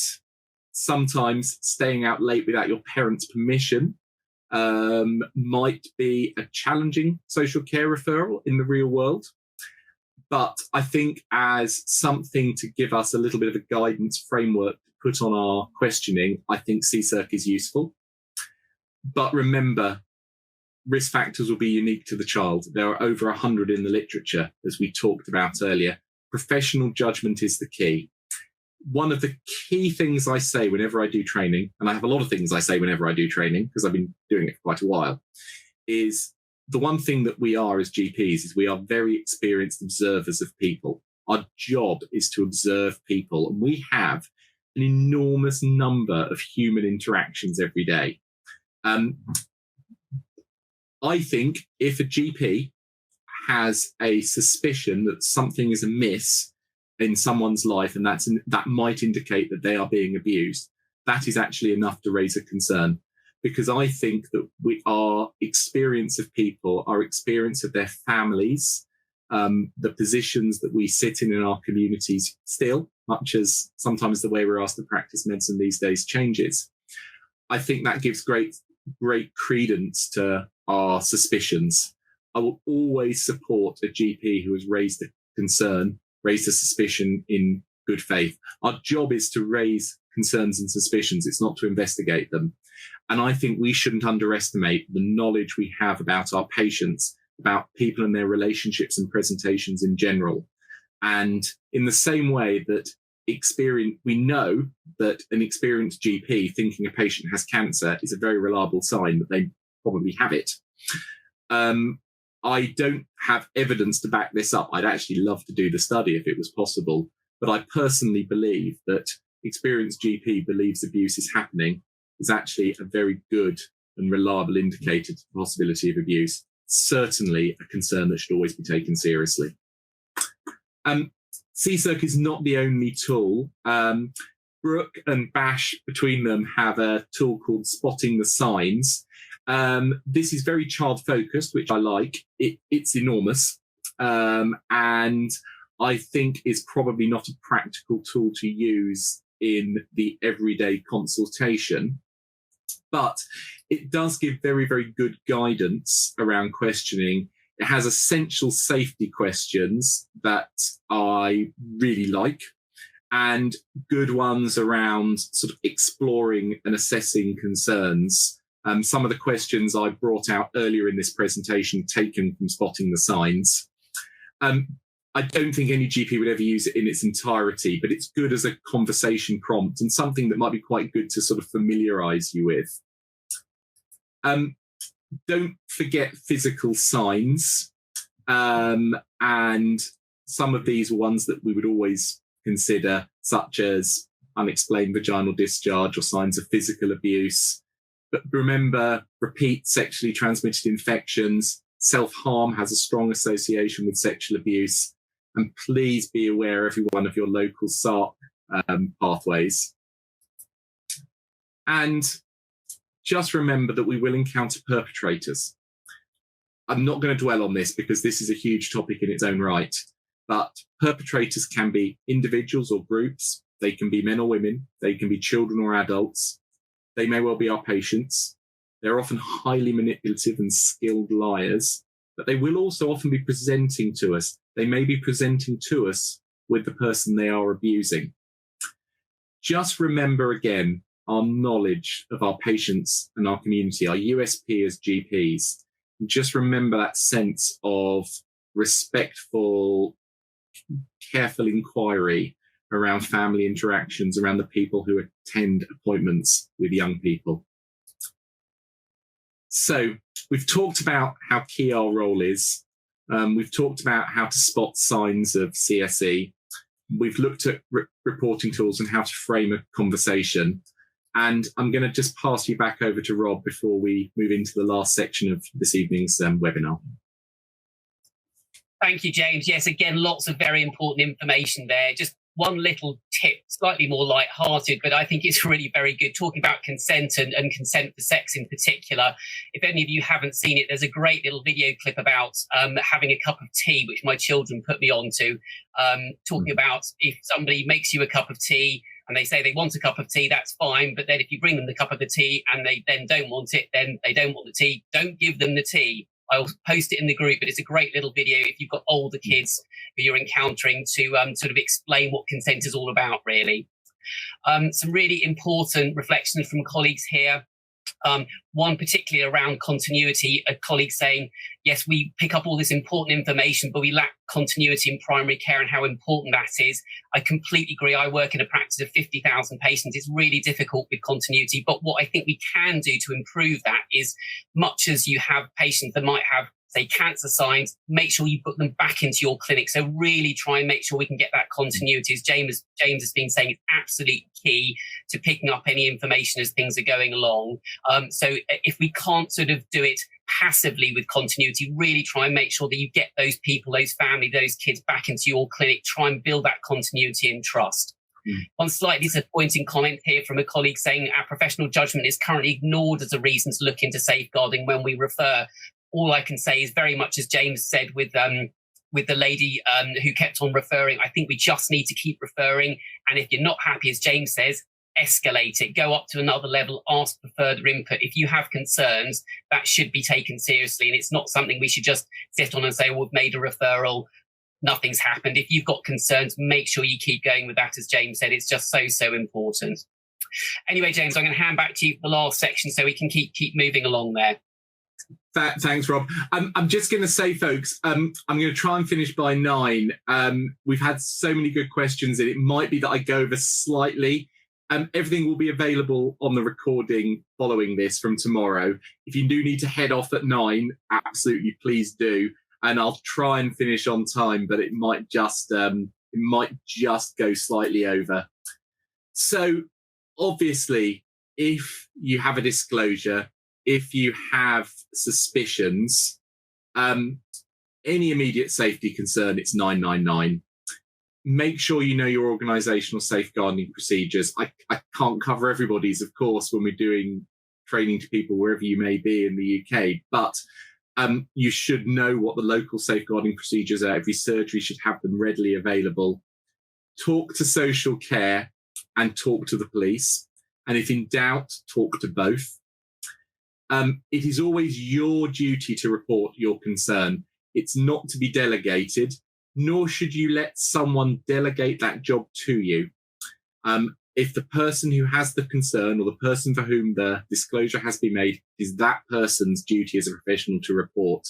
sometimes staying out late without your parents' permission might be a challenging social care referral in the real world. But I think as something to give us a little bit of a guidance framework to put on our questioning, I think CSIRC is useful. But remember, risk factors will be unique to the child. There are over 100 in the literature, as we talked about earlier. Professional judgment is the key. One of the key things I say whenever I do training, and I have a lot of things I say whenever I do training because I've been doing it for quite a while, is the one thing that we are as GPs is we are very experienced observers of people. Our job is to observe people, and we have an enormous number of human interactions every day. I think if a GP has a suspicion that something is amiss in someone's life, and that might indicate that they are being abused, that is actually enough to raise a concern. Because I think that our experience of people, our experience of their families, the positions that we sit in our communities still, much as sometimes the way we're asked to practice medicine these days changes, I think that gives great credence to our suspicions. I will always support a GP who has raised a concern, raised a suspicion in good faith. Our job is to raise concerns and suspicions. It's not to investigate them. And I think we shouldn't underestimate the knowledge we have about our patients, about people and their relationships and presentations in general. And in the same way that we know that an experienced GP thinking a patient has cancer is a very reliable sign that they probably have it. I don't have evidence to back this up. I'd actually love to do the study if it was possible. But I personally believe that experienced GP believes abuse is happening is actually a very good and reliable indicator to the possibility of abuse. Certainly a concern that should always be taken seriously. CSIRC is not the only tool. Brooke and Bash, between them, have a tool called Spotting the Signs. This is very child-focused, which I like. It's enormous. And I think is probably not a practical tool to use in the everyday consultation. But it does give very, very good guidance around questioning. It has essential safety questions that I really like, and good ones around sort of exploring and assessing concerns. Some of the questions I brought out earlier in this presentation taken from Spotting the Signs. I don't think any GP would ever use it in its entirety, but it's good as a conversation prompt and something that might be quite good to sort of familiarise you with. Don't forget physical signs. And some of these are ones that we would always consider, such as unexplained vaginal discharge or signs of physical abuse. But remember, repeat sexually transmitted infections, self-harm has a strong association with sexual abuse. And please be aware, everyone, of your local SARC pathways. And just remember that we will encounter perpetrators. I'm not going to dwell on this because this is a huge topic in its own right, but perpetrators can be individuals or groups. They can be men or women. They can be children or adults. They may well be our patients. They're often highly manipulative and skilled liars, but they will also often be presenting to us. They may be presenting to us with the person they are abusing. Just remember again our knowledge of our patients and our community, our USP as GPs. Just remember that sense of respectful, careful inquiry around family interactions, around the people who attend appointments with young people. So we've talked about how key our role is. We've talked about how to spot signs of CSE. We've looked at reporting tools and how to frame a conversation. And I'm going to just pass you back over to Rob before we move into the last section of this evening's webinar. Thank you, James. Yes, again, lots of very important information there. Just one little tip, slightly more light-hearted, but I think it's really very good, talking about consent and consent for sex in particular. If any of you haven't seen it, there's a great little video clip about having a cup of tea, which my children put me onto, talking about if somebody makes you a cup of tea and they say they want a cup of tea, that's fine. But then if you bring them the cup of the tea and they then don't want it, then they don't want the tea, don't give them the tea. I'll post it in the group, but it's a great little video if you've got older kids who you're encountering to sort of explain what consent is all about, really. Some really important reflections from colleagues here. One particularly around continuity, a colleague saying, yes, we pick up all this important information, but we lack continuity in primary care and how important that is. I completely agree. I work in a practice of 50,000 patients. It's really difficult with continuity. But what I think we can do to improve that is, much as you have patients that might have, say, cancer signs, make sure you put them back into your clinic. So really try and make sure we can get that continuity. As James has been saying, it's absolutely key to picking up any information as things are going along. So if we can't sort of do it passively with continuity, really try and make sure that you get those people, those family, those kids back into your clinic, try and build that continuity and trust. One slightly disappointing comment here from a colleague saying our professional judgment is currently ignored as a reason to look into safeguarding when we refer. All I can say is very much as James said with the lady who kept on referring, I think we just need to keep referring. And if you're not happy, as James says, escalate it, go up to another level, ask for further input. If you have concerns, that should be taken seriously. And it's not something we should just sit on and say, well, we've made a referral, nothing's happened. If you've got concerns, make sure you keep going with that. As James said, it's just so important. Anyway, James, I'm going to hand back to you for the last section so we can keep moving along there. Thanks, Rob. I'm just going to say, folks, I'm going to try and finish by 9. We've had so many good questions, and it might be that I go over slightly. Everything will be available on the recording following this from tomorrow. If you do need to head off at 9, absolutely, please do. And I'll try and finish on time, but it might just go slightly over. So, obviously, if you have a disclosure, if you have suspicions, any immediate safety concern, it's 999. Make sure you know your organisational safeguarding procedures. I can't cover everybody's, of course, when we're doing training to people wherever you may be in the UK, but you should know what the local safeguarding procedures are. Every surgery should have them readily available. Talk to social care and talk to the police. And if in doubt, talk to both. It is always your duty to report your concern. It's not to be delegated, nor should you let someone delegate that job to you. If the person who has the concern or the person for whom the disclosure has been made is that person's duty as a professional to report.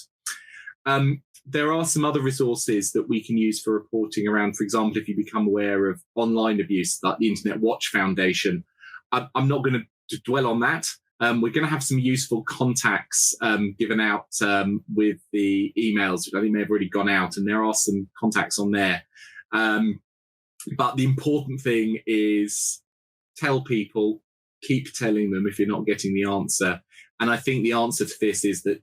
There are some other resources that we can use for reporting around, for example, if you become aware of online abuse, like the Internet Watch Foundation. I'm not going to dwell on that. We're going to have some useful contacts given out with the emails, which I think may have already gone out, and there are some contacts on there. But the important thing is tell people, keep telling them if you're not getting the answer. And I think the answer to this is that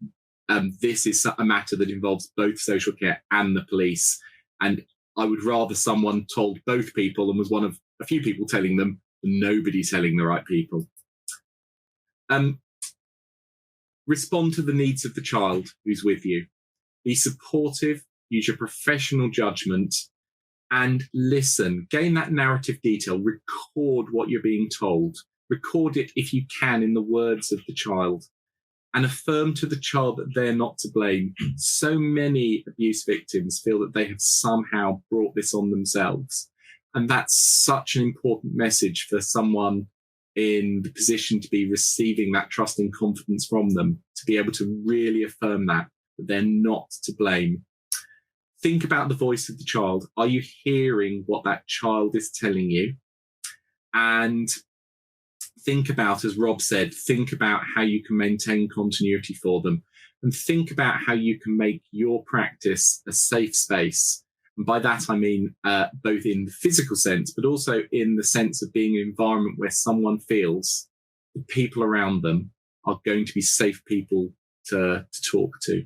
this is a matter that involves both social care and the police. And I would rather someone told both people and was one of a few people telling them than nobody telling the right people. Respond to the needs of the child who's with you. Be supportive, use your professional judgment, and listen. Gain that narrative detail. Record what you're being told. Record it, if you can, in the words of the child. And affirm to the child that they're not to blame. So many abuse victims feel that they have somehow brought this on themselves. And that's such an important message for someone in the position to be receiving that trust and confidence from them, to be able to really affirm that they're not to blame. Think about the voice of the child. Are you hearing what that child is telling you? And think about, as Rob said, think about how you can maintain continuity for them, and think about how you can make your practice a safe space. And by that, I mean both in the physical sense, but also in the sense of being an environment where someone feels the people around them are going to be safe people to talk to.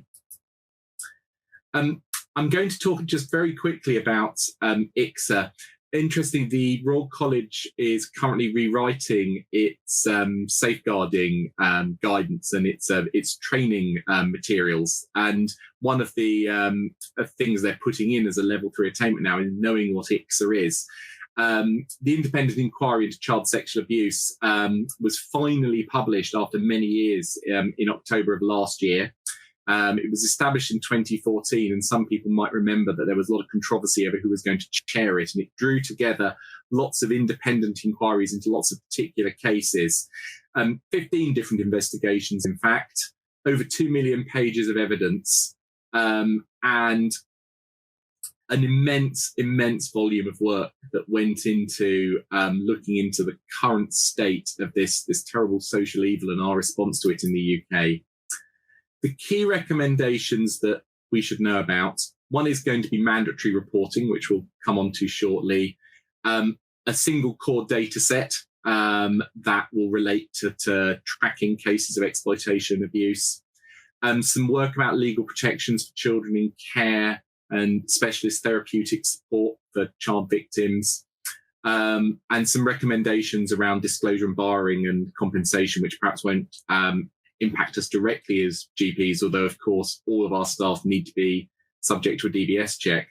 I'm going to talk just very quickly about ICSA. Interesting, the Royal College is currently rewriting its safeguarding guidance and its training materials. And one of the things they're putting in as a level 3 attainment now is knowing what ICSA is. The independent inquiry into child sexual abuse was finally published after many years in October of last year. It was established in 2014, and some people might remember that there was a lot of controversy over who was going to chair it, and it drew together lots of independent inquiries into lots of particular cases. 15 different investigations, in fact, over 2 million pages of evidence, and an immense volume of work that went into looking into the current state of this terrible social evil and our response to it in the UK. The key recommendations that we should know about, one is going to be mandatory reporting, which we'll come on to shortly, a single core data set that will relate to tracking cases of exploitation and abuse, some work about legal protections for children in care and specialist therapeutic support for child victims, and some recommendations around disclosure and barring and compensation, which perhaps won't impact us directly as GPs, although of course all of our staff need to be subject to a DBS check.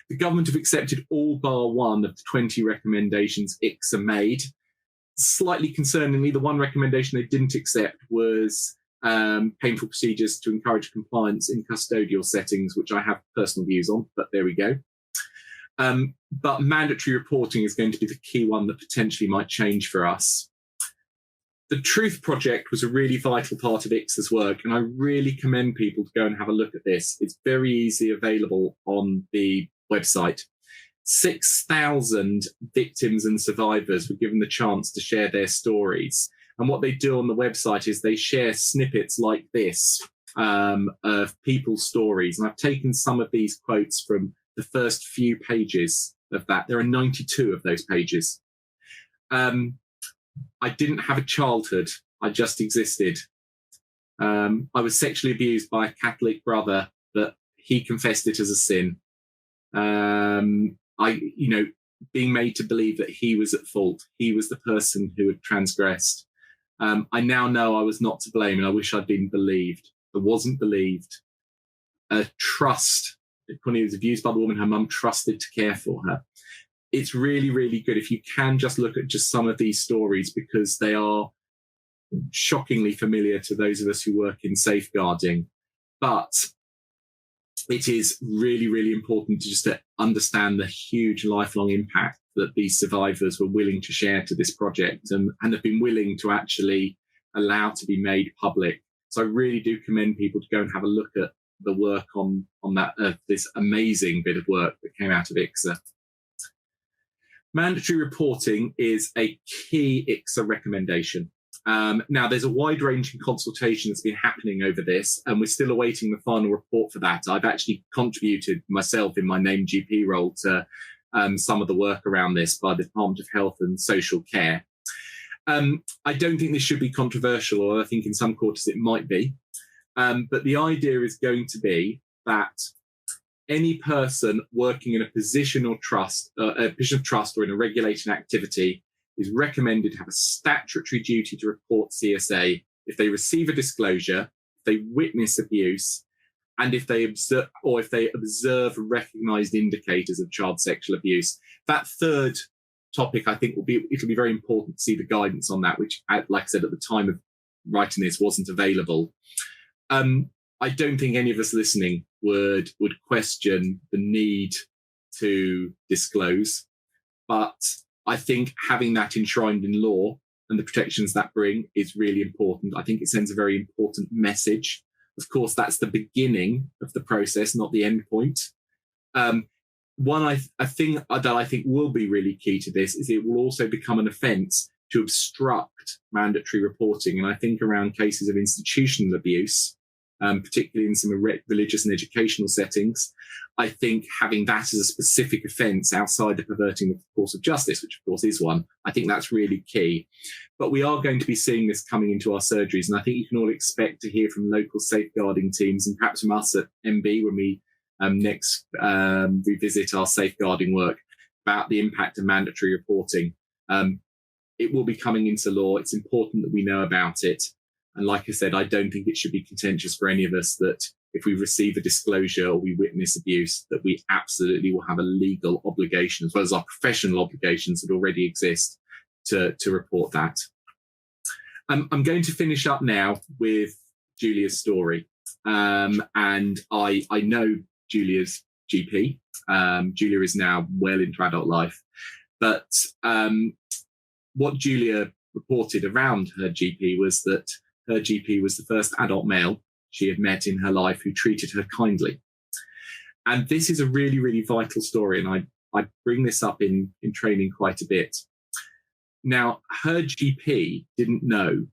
The government have accepted all bar one of the 20 recommendations ICSA made. Slightly concerningly, the one recommendation they didn't accept was painful procedures to encourage compliance in custodial settings, which I have personal views on, but there we go. But mandatory reporting is going to be the key one that potentially might change for us. The Truth Project was a really vital part of ICSA's work, and I really commend people to go and have a look at this. It's very easily available on the website. 6,000 victims and survivors were given the chance to share their stories. And what they do on the website is they share snippets like this of people's stories. And I've taken some of these quotes from the first few pages of that. There are 92 of those pages. I didn't have a childhood. I just existed. I was sexually abused by a Catholic brother, but he confessed it as a sin. Being made to believe that he was at fault. He was the person who had transgressed. I now know I was not to blame, and I wish I'd been believed. I wasn't believed. Trust. When he was abused by the woman her mum trusted to care for her. It's really, really good if you can just look at just some of these stories, because they are shockingly familiar to those of us who work in safeguarding. But it is really, really important to just to understand the huge lifelong impact that these survivors were willing to share to this project and have been willing to actually allow to be made public. So I really do commend people to go and have a look at the work on that this amazing bit of work that came out of ICSA. Mandatory reporting is a key ICSA recommendation. Now, there's a wide-ranging consultation that's been happening over this, and we're still awaiting the final report for that. I've actually contributed myself in my named GP role to some of the work around this by the Department of Health and Social Care. I don't think this should be controversial, or I think in some quarters it might be. But the idea is going to be that any person working in a position of trust or in a regulated activity is recommended to have a statutory duty to report CSA if they receive a disclosure, they witness abuse, and if they observe recognised indicators of child sexual abuse. That third topic, I think, it'll be very important to see the guidance on that, which, like I said, at the time of writing this, wasn't available. I don't think any of us listening would question the need to disclose, but I think having that enshrined in law and the protections that bring is really important. I think it sends a very important message. Of course, that's the beginning of the process, not the end point. A thing that I think will be really key to this is it will also become an offence to obstruct mandatory reporting. And I think around cases of institutional abuse, particularly in some religious and educational settings, I think having that as a specific offence outside of perverting the course of justice, which of course is one, I think that's really key. But we are going to be seeing this coming into our surgeries, and I think you can all expect to hear from local safeguarding teams and perhaps from us at MB when we next revisit our safeguarding work about the impact of mandatory reporting. It will be coming into law. It's important that we know about it. And like I said, I don't think it should be contentious for any of us that if we receive a disclosure or we witness abuse, that we absolutely will have a legal obligation, as well as our professional obligations that already exist, to report that. I'm going to finish up now with Julia's story. And I know Julia's GP. Julia is now well into adult life. But what Julia reported around her GP was that her GP was the first adult male she had met in her life who treated her kindly. And this is a really, really vital story. And I bring this up in training quite a bit. Now, her GP didn't know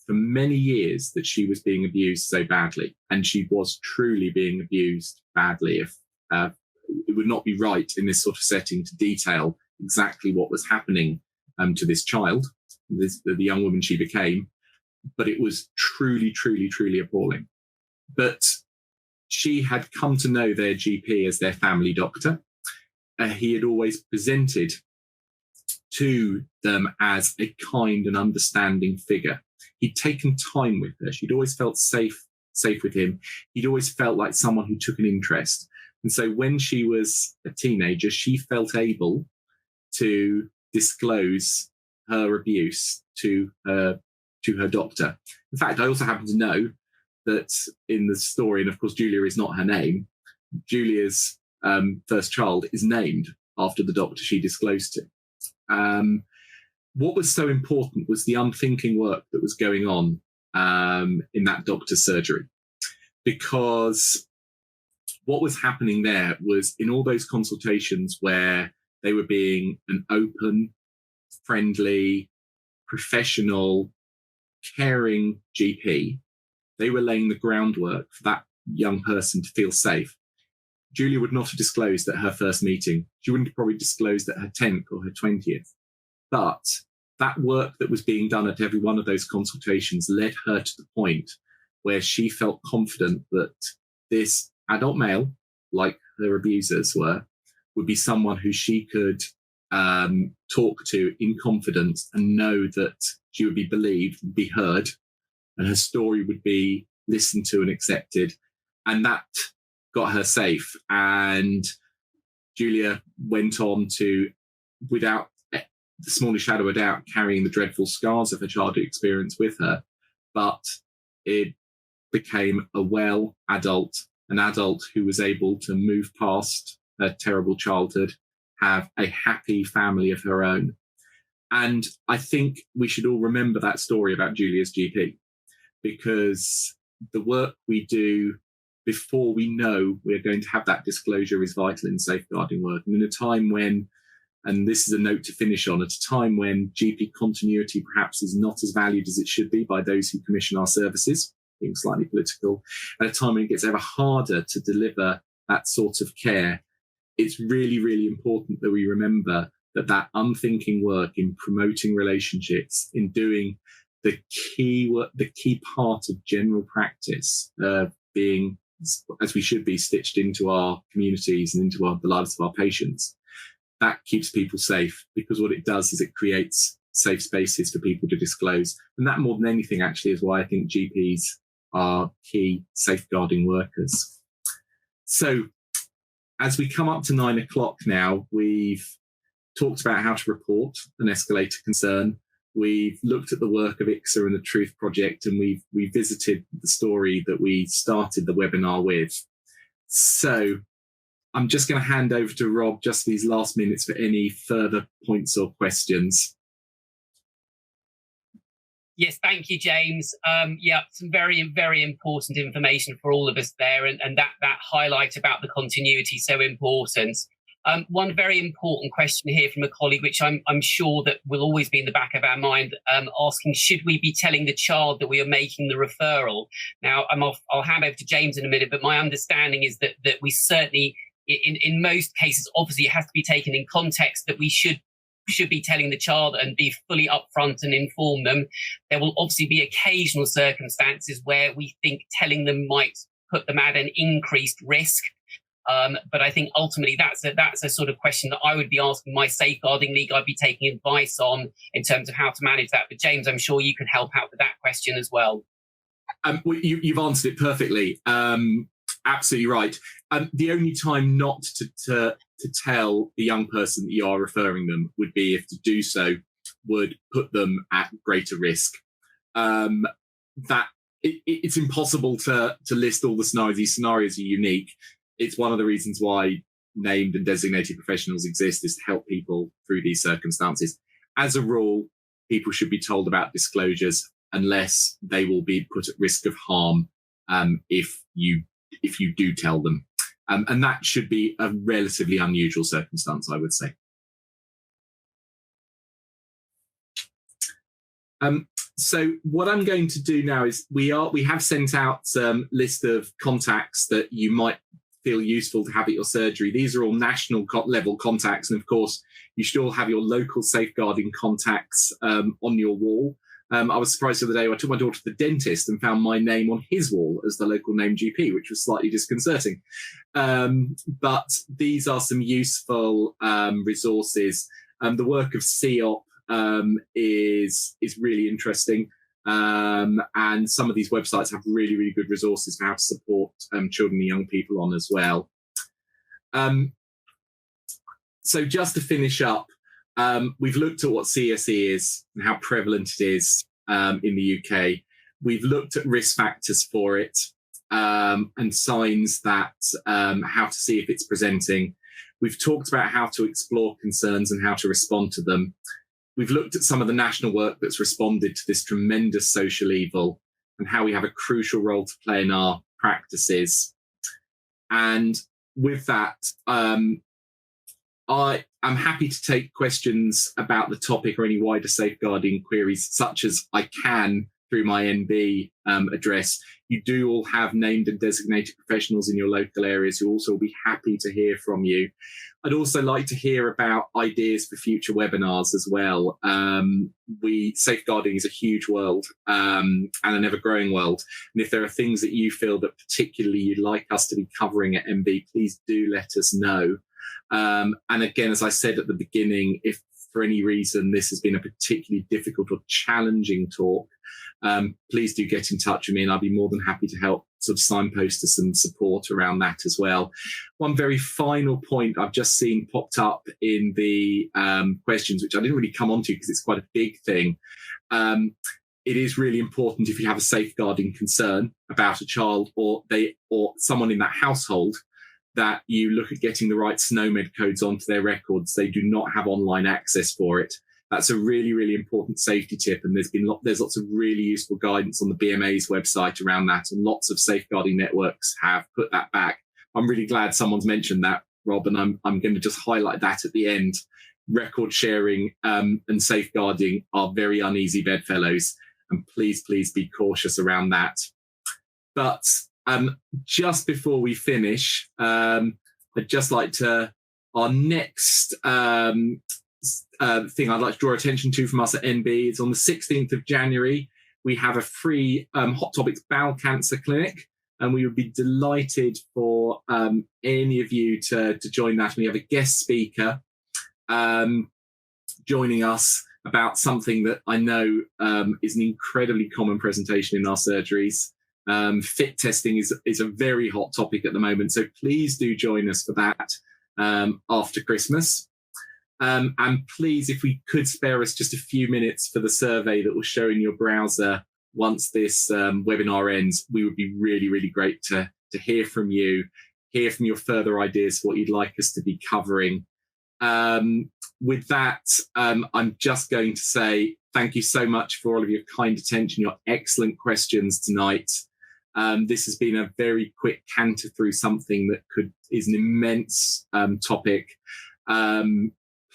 for many years that she was being abused so badly. And she was truly being abused badly. It would not be right in this sort of setting to detail exactly what was happening to this child, the young woman she became. But it was truly, truly, truly appalling. But she had come to know their GP as their family doctor. He had always presented to them as a kind and understanding figure. He'd taken time with her. She'd always felt safe with him. He'd always felt like someone who took an interest. And so when she was a teenager, she felt able to disclose her abuse to her doctor. In fact, I also happen to know that in the story, and of course Julia is not her name, Julia's first child is named after the doctor she disclosed to. What was so important was the unthinking work that was going on in that doctor's surgery. Because what was happening there was in all those consultations where they were being an open, friendly, professional, caring GP, they were laying the groundwork for that young person to feel safe. Julia would not have disclosed at her first meeting. She wouldn't have probably disclosed at her 10th or her 20th. But that work that was being done at every one of those consultations led her to the point where she felt confident that this adult male, like her abusers were, would be someone who she could talk to in confidence and know that she would be believed, be heard, and her story would be listened to and accepted. And that got her safe. And Julia went on to, without the smallest shadow of a doubt, carrying the dreadful scars of her childhood experience with her. But it became an adult who was able to move past her terrible childhood, have a happy family of her own. And I think we should all remember that story about Julia's GP, because the work we do before we know we're going to have that disclosure is vital in safeguarding work. And in a time when, and this is a note to finish on, at a time when GP continuity perhaps is not as valued as it should be by those who commission our services, being slightly political, at a time when it gets ever harder to deliver that sort of care, it's really, really important that we remember that unthinking work in promoting relationships, in doing the key part of general practice, being, as we should be, stitched into our communities and into the lives of our patients, that keeps people safe, because what it does is it creates safe spaces for people to disclose. And that, more than anything, actually, is why I think GPs our key safeguarding workers. So as we come up to 9 o'clock now, we've talked about how to report an escalated concern. We've looked at the work of ICSA and the Truth Project, and we've revisited the story that we started the webinar with. So I'm just going to hand over to Rob just these last minutes for any further points or questions. Yes, thank you, James. Some very, very important information for all of us there, and that highlight about the continuity so important. One very important question here from a colleague, which I'm sure that will always be in the back of our mind, asking, should we be telling the child that we are making the referral? Now, I'll hand over to James in a minute, but my understanding is that we certainly, in most cases, obviously it has to be taken in context that we should be telling the child and be fully upfront and inform them. There will obviously be occasional circumstances where we think telling them might put them at an increased risk. But I think ultimately that's a sort of question that I would be asking my safeguarding league. I'd be taking advice on in terms of how to manage that. But James, I'm sure you can help out with that question as well. You've answered it perfectly. Absolutely right. The only time not to tell the young person that you are referring them would be if to do so would put them at greater risk. It's impossible to list all the scenarios. These scenarios are unique. It's one of the reasons why named and designated professionals exist, is to help people through these circumstances. As a rule, people should be told about disclosures unless they will be put at risk of harm if you do tell them. And that should be a relatively unusual circumstance, I would say. So what I'm going to do now is we have sent out some list of contacts that you might feel useful to have at your surgery. These are all national level contacts. And of course, you should all have your local safeguarding contacts on your wall. I was surprised the other day, I took my daughter to the dentist and found my name on his wall as the local named GP, which was slightly disconcerting. But these are some useful resources. The work of CEOP is really interesting. And some of these websites have really, really good resources for how to support children and young people on as well. So just to finish up, we've looked at what CSE is and how prevalent it is in the UK. We've looked at risk factors for it and signs that how to see if it's presenting. We've talked about how to explore concerns and how to respond to them. We've looked at some of the national work that's responded to this tremendous social evil and how we have a crucial role to play in our practices. And with that, I'm happy to take questions about the topic or any wider safeguarding queries, such as I can through my NB address. You do all have named and designated professionals in your local areas who also will be happy to hear from you. I'd also like to hear about ideas for future webinars as well. Safeguarding is a huge world and an ever-growing world. And if there are things that you feel that particularly you'd like us to be covering at MB, please do let us know. And again, as I said at the beginning, if for any reason this has been a particularly difficult or challenging talk, please do get in touch with me and I'll be more than happy to help sort of signpost to some support around that as well. One very final point I've just seen popped up in the questions, which I didn't really come onto because it's quite a big thing. It is really important if you have a safeguarding concern about a child or someone in that household, that you look at getting the right SNOMED codes onto their records. They do not have online access for it. That's a really, really important safety tip. And there's lots of really useful guidance on the BMA's website around that. And lots of safeguarding networks have put that back. I'm really glad someone's mentioned that, Rob, and I'm going to just highlight that at the end. Record sharing and safeguarding are very uneasy bedfellows. And please be cautious around that. But just before we finish, I'd just like to, our next thing I'd like to draw attention to from us at NB is on the 16th of January, we have a free Hot Topics bowel cancer clinic, and we would be delighted for any of you to join that. We have a guest speaker joining us about something that I know is an incredibly common presentation in our surgeries. Fit testing is a very hot topic at the moment, so please do join us for that after Christmas. And please, if we could spare us just a few minutes for the survey that will show in your browser once this webinar ends, we would be really, really great to hear from you, hear from your further ideas for what you'd like us to be covering. With that, I'm just going to say thank you so much for all of your kind attention, your excellent questions tonight. This has been a very quick canter through something that is an immense topic.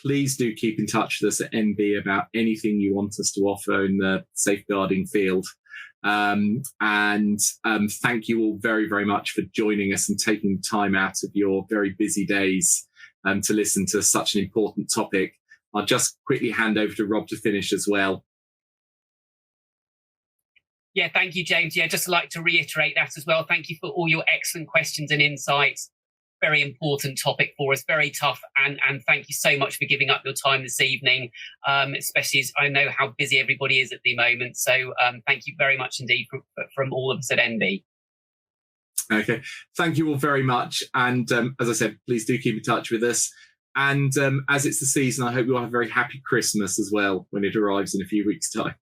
Please do keep in touch with us at NB about anything you want us to offer in the safeguarding field. And thank you all very, very much for joining us and taking time out of your very busy days to listen to such an important topic. I'll just quickly hand over to Rob to finish as well. Yeah, thank you, James. Yeah, just like to reiterate that as well. Thank you for all your excellent questions and insights. Very important topic for us, very tough. And thank you so much for giving up your time this evening, especially as I know how busy everybody is at the moment. So thank you very much indeed from all of us at NB. Okay, thank you all very much. And as I said, please do keep in touch with us. And as it's the season, I hope you'll have a very happy Christmas as well when it arrives in a few weeks' time.